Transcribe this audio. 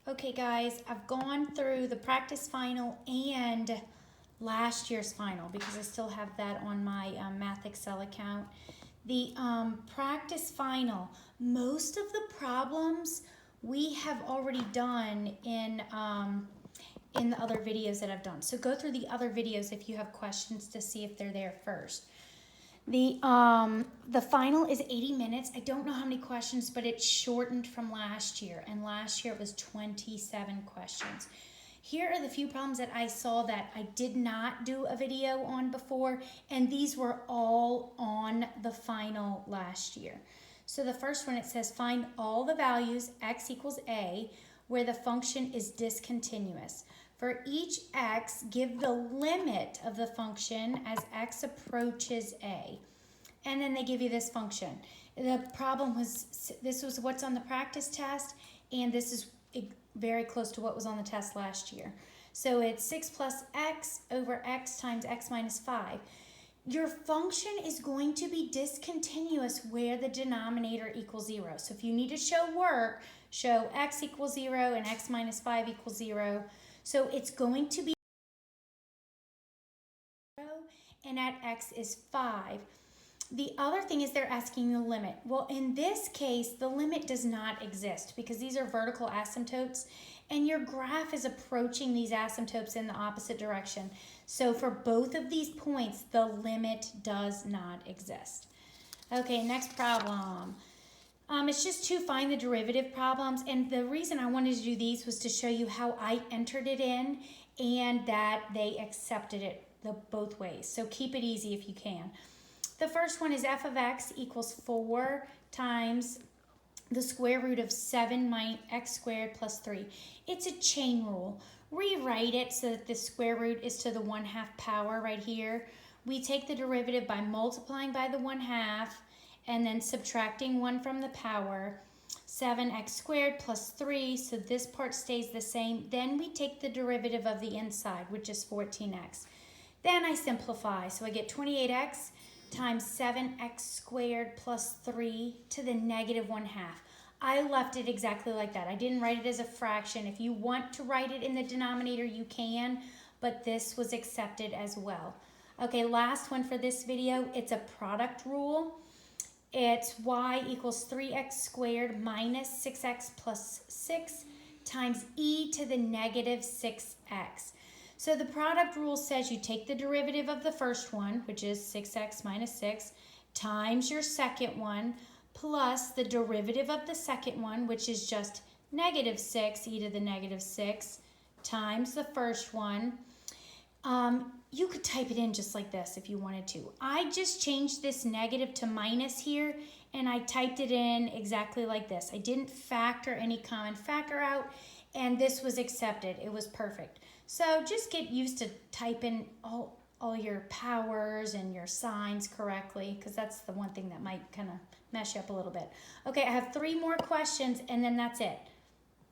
Okay guys, I've gone through the practice final and last year's final because I still have that on my Math Excel account. The practice final, most of the problems we have already done in the other videos that I've done. So go through the other videos if you have questions to see if they're there first. The final is 80 minutes. I don't know how many questions, but it's shortened from last year. And last year it was 27 questions. Here are the few problems that I saw that I did not do a video on before. And these were all on the final last year. So the first one, it says find all the values x equals a where the function is discontinuous. For each x, give the limit of the function as x approaches a. And then they give you this function. The problem was, this was what's on the practice test, and this is very close to what was on the test last year. So it's 6 plus x over x times x minus 5. Your function is going to be discontinuous where the denominator equals 0. So if you need to show work, show x equals 0 and x minus 5 equals 0. So it's going to be 0 and at x is 5. The other thing is they're asking the limit. Well, in this case, the limit does not exist because these are vertical asymptotes and your graph is approaching these asymptotes in the opposite direction. So for both of these points, the limit does not exist. Okay, next problem. It's just to find the derivative problems, and the reason I wanted to do these was to show you how I entered it in and that they accepted it both ways. So keep it easy if you can. The first one is f of x equals 4 times the square root of 7 minus x squared plus 3. It's a chain rule. Rewrite it so that the square root is to the 1/2 power right here. We take the derivative by multiplying by the 1/2 and then subtracting 1 from the power. 7x squared plus 3, so this part stays the same. Then we take the derivative of the inside, which is 14x. Then I simplify, so I get 28x times 7x squared plus 3 to the negative 1/2. I left it exactly like that. I didn't write it as a fraction. If you want to write it in the denominator, you can, but this was accepted as well. Okay, last one for this video. It's a product rule. It's y equals 3x squared minus 6x plus 6 times e to the negative 6x. So the product rule says you take the derivative of the first one, which is 6x minus 6, times your second one, plus the derivative of the second one, which is just negative 6, e to the negative 6, times the first one. You could type it in just like this if you wanted to. I just changed this negative to minus here, and I typed it in exactly like this. I didn't factor any common factor out, and this was accepted. It was perfect. So just get used to typing all your powers and your signs correctly, because that's the one thing that might kind of mess you up a little bit. Okay, I have 3 more questions, and then that's it.